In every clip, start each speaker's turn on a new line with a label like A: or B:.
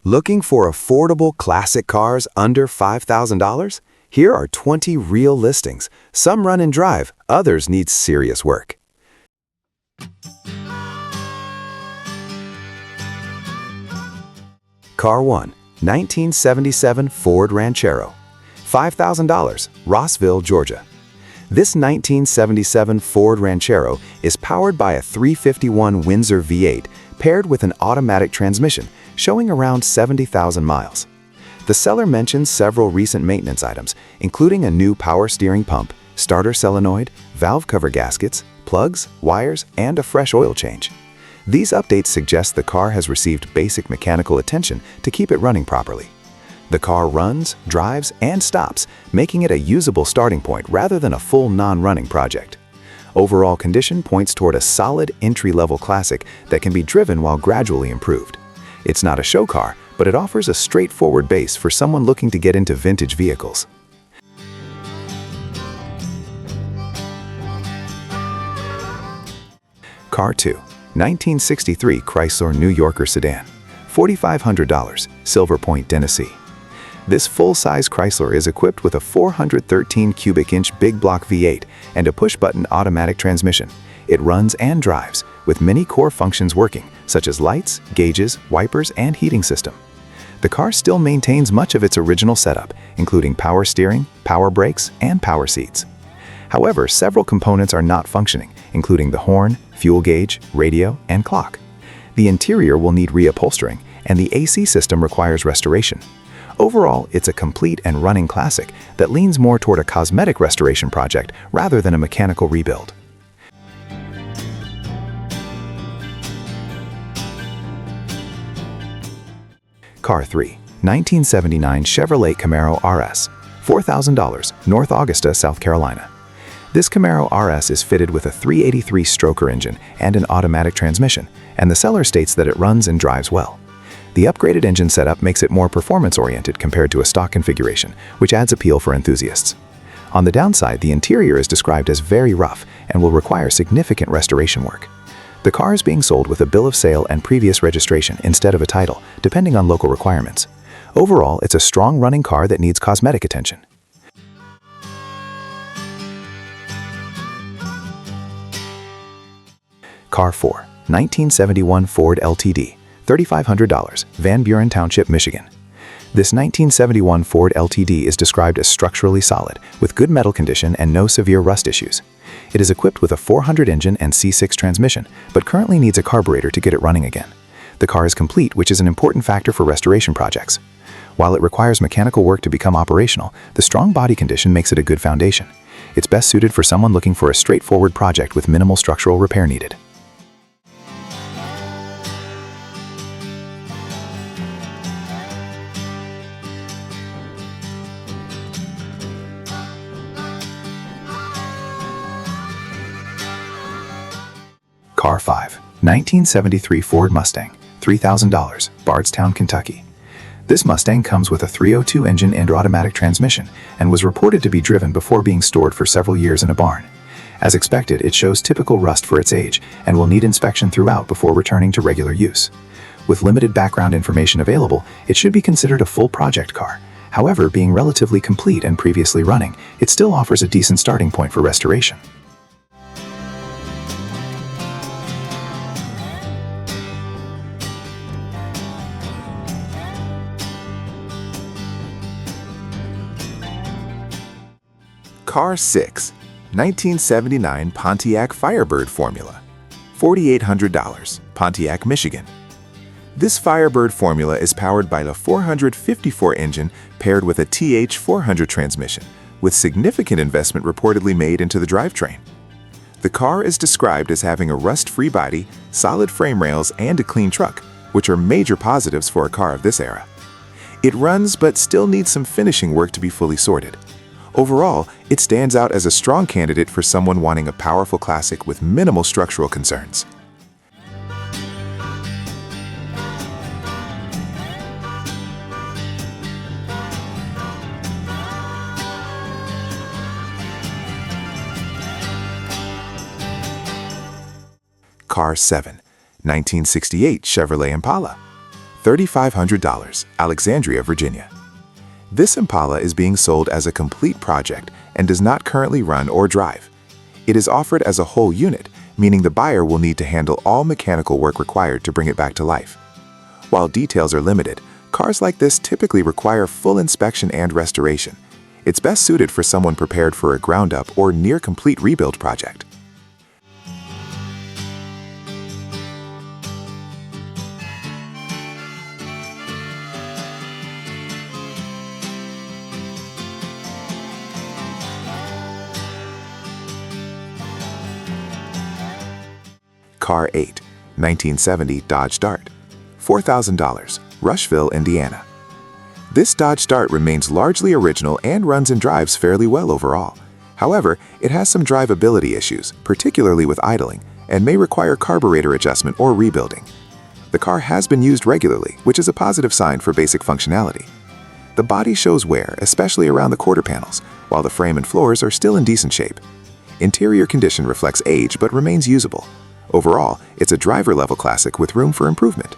A: Looking for affordable classic cars under $5,000? Here are 20 real listings. Some run and drive, others need serious work. Car 1, 1977 Ford Ranchero. $5,000, Rossville, Georgia. This 1977 Ford Ranchero is powered by a 351 Windsor V8 paired with an automatic transmission, showing around 70,000 miles. The seller mentions several recent maintenance items, including a new power steering pump, starter solenoid, valve cover gaskets, plugs, wires, and a fresh oil change. These updates suggest the car has received basic mechanical attention to keep it running properly. The car runs, drives, and stops, making it a usable starting point rather than a full non-running project. Overall condition points toward a solid entry-level classic that can be driven while gradually improved. It's not a show car, but it offers a straightforward base for someone looking to get into vintage vehicles. Car 2, 1963 Chrysler New Yorker sedan. $4,500, Silver Point, Tennessee. This full-size Chrysler is equipped with a 413 cubic inch big block V8 and a push-button automatic transmission. It runs and drives, with many core functions working, such as lights, gauges, wipers, and heating system. The car still maintains much of its original setup, including power steering, power brakes, and power seats. However, several components are not functioning, including the horn, fuel gauge, radio, and clock. The interior will need reupholstering, and the AC system requires restoration. Overall, it's a complete and running classic that leans more toward a cosmetic restoration project rather than a mechanical rebuild. Car 3, 1979 Chevrolet Camaro RS. $4,000, North Augusta, South Carolina. This Camaro RS is fitted with a 383 stroker engine and an automatic transmission, and the seller states that it runs and drives well. The upgraded engine setup makes it more performance-oriented compared to a stock configuration, which adds appeal for enthusiasts. On the downside, the interior is described as very rough and will require significant restoration work. The car is being sold with a bill of sale and previous registration instead of a title, depending on local requirements. Overall, it's a strong running car that needs cosmetic attention. Car 4, 1971 Ford LTD. $3,500, Van Buren Township, Michigan. This 1971 Ford LTD is described as structurally solid, with good metal condition and no severe rust issues. It is equipped with a 400 engine and C6 transmission, but currently needs a carburetor to get it running again. The car is complete, which is an important factor for restoration projects. While it requires mechanical work to become operational, the strong body condition makes it a good foundation. It's best suited for someone looking for a straightforward project with minimal structural repair needed. Car 5, 1973 Ford Mustang. $3,000, Bardstown, Kentucky. This Mustang comes with a 302 engine and automatic transmission and was reported to be driven before being stored for several years in a barn. As expected, it shows typical rust for its age and will need inspection throughout before returning to regular use. With limited background information available, it should be considered a full project car. However, being relatively complete and previously running, it still offers a decent starting point for restoration.
B: Car 6, 1979 Pontiac Firebird Formula. $4,800, Pontiac, Michigan. This Firebird Formula is powered by the 454 engine paired with a TH400 transmission, with significant investment reportedly made into the drivetrain. The car is described as having a rust-free body, solid frame rails, and a clean truck, which are major positives for a car of this era. It runs but still needs some finishing work to be fully sorted. Overall, it stands out as a strong candidate for someone wanting a powerful classic with minimal structural concerns. Car 7, 1968 Chevrolet Impala. $3,500, Alexandria, Virginia. This Impala is being sold as a complete project and does not currently run or drive. It is offered as a whole unit, meaning the buyer will need to handle all mechanical work required to bring it back to life. While details are limited, cars like this typically require full inspection and restoration. It's best suited for someone prepared for a ground-up or near-complete rebuild project. Car 8, 1970 Dodge Dart, $4,000, Rushville, Indiana. This Dodge Dart remains largely original and runs and drives fairly well overall. However, it has some drivability issues, particularly with idling, and may require carburetor adjustment or rebuilding. The car has been used regularly, which is a positive sign for basic functionality. The body shows wear, especially around the quarter panels, while the frame and floors are still in decent shape. Interior condition reflects age but remains usable. Overall, it's a driver-level classic with room for improvement.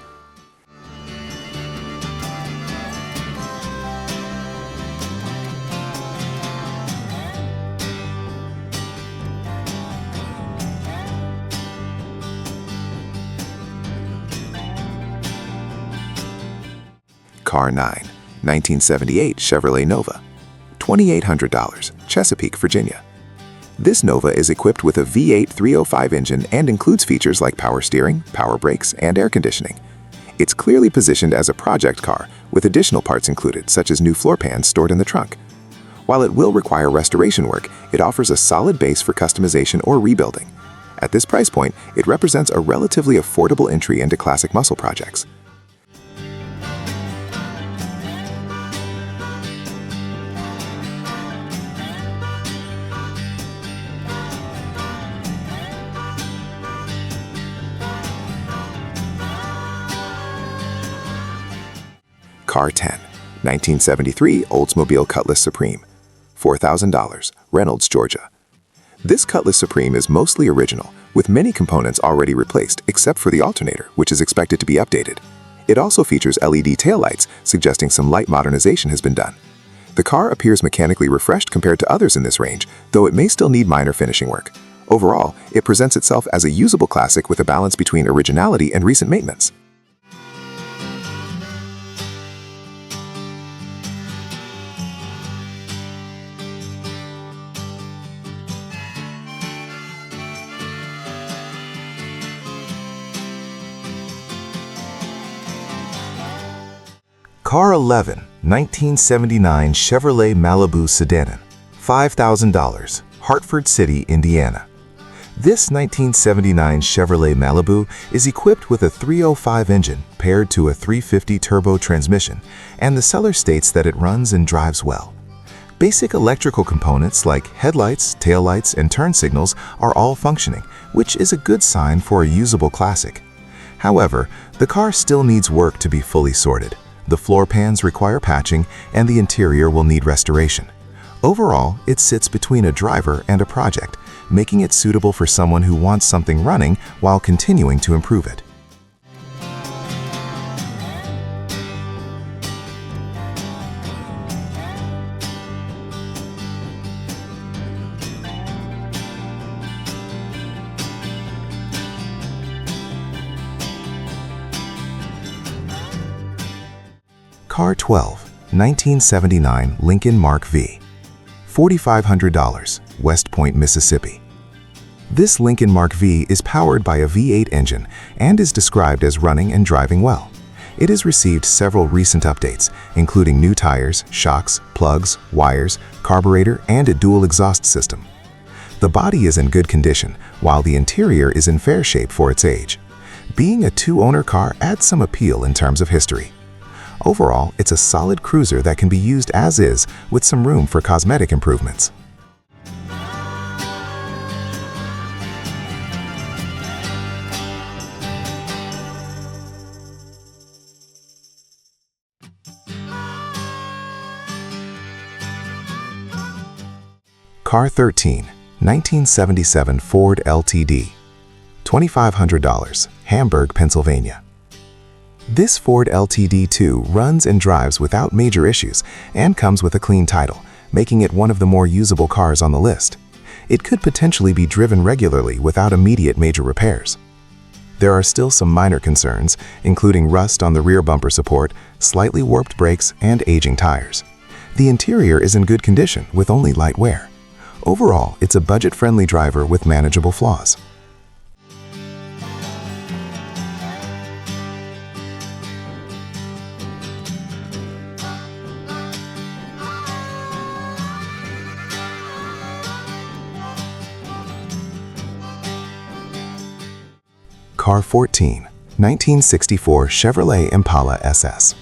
B: Car 9, 1978 Chevrolet Nova, $2,800, Chesapeake, Virginia. This Nova is equipped with a V8 305 engine and includes features like power steering, power brakes, and air conditioning. It's clearly positioned as a project car, with additional parts included, such as new floor pans stored in the trunk. While it will require restoration work, it offers a solid base for customization or rebuilding. At this price point, it represents a relatively affordable entry into classic muscle projects. Car 10, 1973 Oldsmobile Cutlass Supreme, $4,000, Reynolds, Georgia. This Cutlass Supreme is mostly original, with many components already replaced except for the alternator, which is expected to be updated. It also features LED taillights, suggesting some light modernization has been done. The car appears mechanically refreshed compared to others in this range, though it may still need minor finishing work. Overall, it presents itself as a usable classic with a balance between originality and recent maintenance.
C: Car 11, 1979 Chevrolet Malibu Sedan, $5,000, Hartford City, Indiana. This 1979 Chevrolet Malibu is equipped with a 305 engine paired to a 350 turbo transmission, and the seller states that it runs and drives well. Basic electrical components like headlights, taillights, and turn signals are all functioning, which is a good sign for a usable classic. However, the car still needs work to be fully sorted. The floor pans require patching, and the interior will need restoration. Overall, it sits between a driver and a project, making it suitable for someone who wants something running while continuing to improve it. Car 12, 1979 Lincoln Mark V, $4,500, West Point, Mississippi. This Lincoln Mark V is powered by a V8 engine and is described as running and driving well. It has received several recent updates, including new tires, shocks, plugs, wires, carburetor, and a dual exhaust system. The body is in good condition, while the interior is in fair shape for its age. Being a two-owner car adds some appeal in terms of history. Overall, it's a solid cruiser that can be used as is, with some room for cosmetic improvements. Car 13, 1977 Ford LTD, $2,500, Hamburg, Pennsylvania. This Ford LTD2 runs and drives without major issues and comes with a clean title, making it one of the more usable cars on the list. It could potentially be driven regularly without immediate major repairs. There are still some minor concerns, including rust on the rear bumper support, slightly warped brakes, and aging tires. The interior is in good condition with only light wear. Overall, it's a budget-friendly driver with manageable flaws. Car 14, 1964 Chevrolet Impala SS.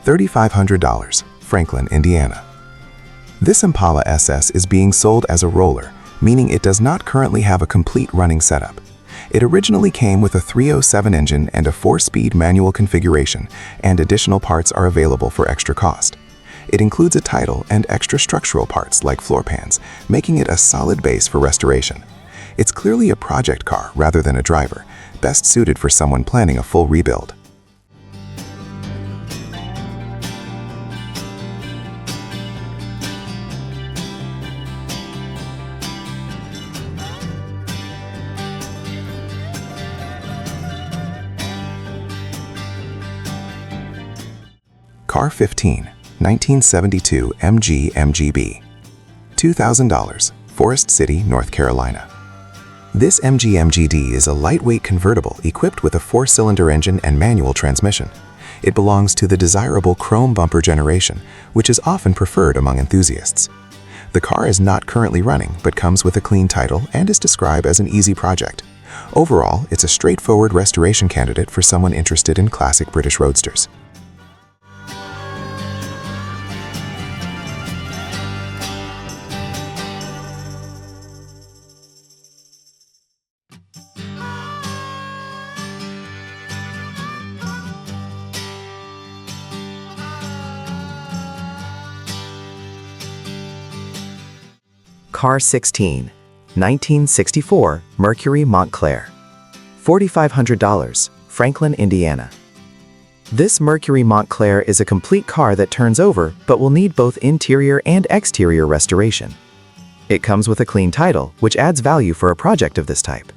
C: $3,500, Franklin, Indiana. This Impala SS is being sold as a roller, meaning it does not currently have a complete running setup. It originally came with a 307 engine and a 4-speed manual configuration, and additional parts are available for extra cost. It includes a title and extra structural parts like floor pans, making it a solid base for restoration. It's clearly a project car rather than a driver, best suited for someone planning a full rebuild. Car 15, 1972 MG MGB. $2,000, Forest City, North Carolina. This MG MGD is a lightweight convertible equipped with a 4-cylinder engine and manual transmission. It belongs to the desirable chrome bumper generation, which is often preferred among enthusiasts. The car is not currently running, but comes with a clean title and is described as an easy project. Overall, it's a straightforward restoration candidate for someone interested in classic British roadsters.
A: Car 16, 1964 Mercury Montclair. $4,500, Franklin, Indiana. This Mercury Montclair is a complete car that turns over but will need both interior and exterior restoration. It comes with a clean title, which adds value for a project of this type.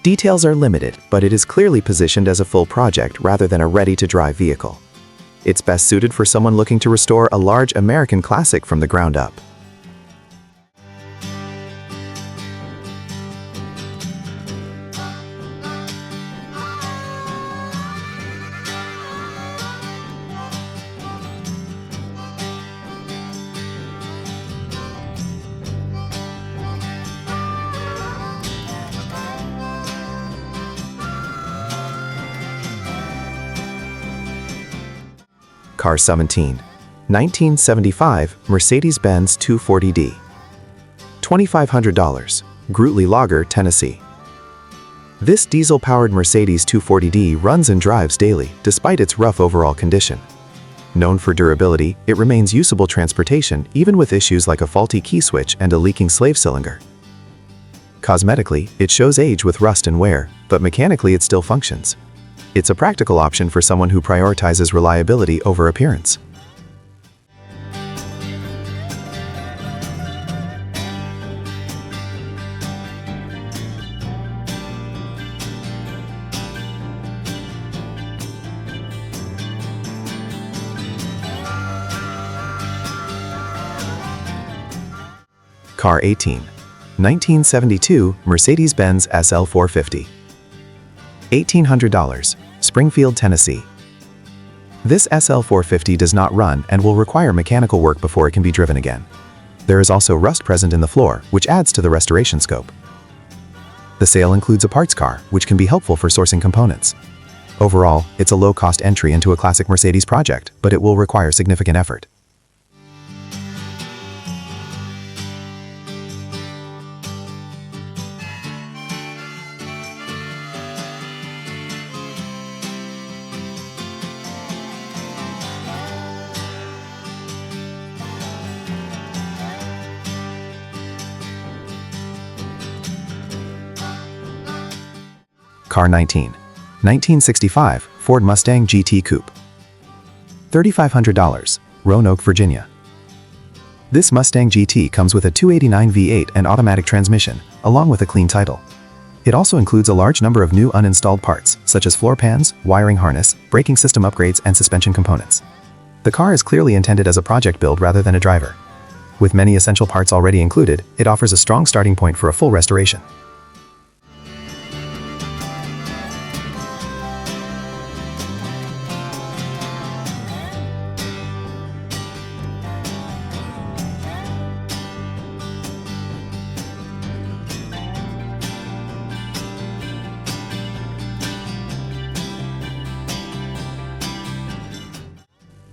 A: Details are limited, but it is clearly positioned as a full project rather than a ready-to-drive vehicle. It's best suited for someone looking to restore a large American classic from the ground up. Car 17, 1975 Mercedes-Benz 240D. $2,500, Grutley Lager, Tennessee. This diesel-powered Mercedes 240D runs and drives daily, despite its rough overall condition. Known for durability, it remains usable transportation even with issues like a faulty key switch and a leaking slave cylinder. Cosmetically, it shows age with rust and wear, but mechanically it still functions. It's a practical option for someone who prioritizes reliability over appearance. Car 18, 1972 Mercedes-Benz SL 450. $1,800, Springfield, Tennessee. This SL 450 does not run and will require mechanical work before it can be driven again. There is also rust present in the floor, which adds to the restoration scope. The sale includes a parts car, which can be helpful for sourcing components. Overall, it's a low-cost entry into a classic Mercedes project, but it will require significant effort. Car 19, 1965 Ford Mustang GT Coupe. $3,500, Roanoke, Virginia. This Mustang GT comes with a 289 V8 and automatic transmission, along with a clean title. It also includes a large number of new uninstalled parts, such as floor pans, wiring harness, braking system upgrades, and suspension components. The car is clearly intended as a project build rather than a driver. With many essential parts already included, it offers a strong starting point for a full restoration.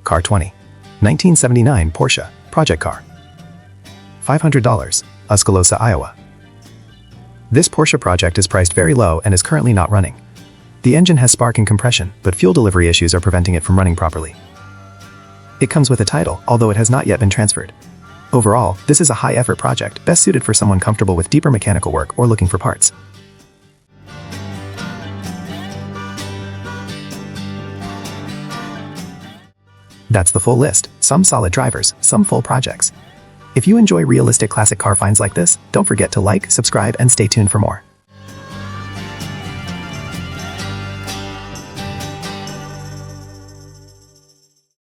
A: Car 20. 1979 Porsche Project Car. $500, Oskaloosa, Iowa. This Porsche project is priced very low and is currently not running. The engine has spark and compression, but fuel delivery issues are preventing it from running properly. It comes with a title, although it has not yet been transferred. Overall, this is a high-effort project, best suited for someone comfortable with deeper mechanical work or looking for parts. That's the full list, some solid drivers, some full projects. If you enjoy realistic classic car finds like this, don't forget to like, subscribe, and stay tuned for more.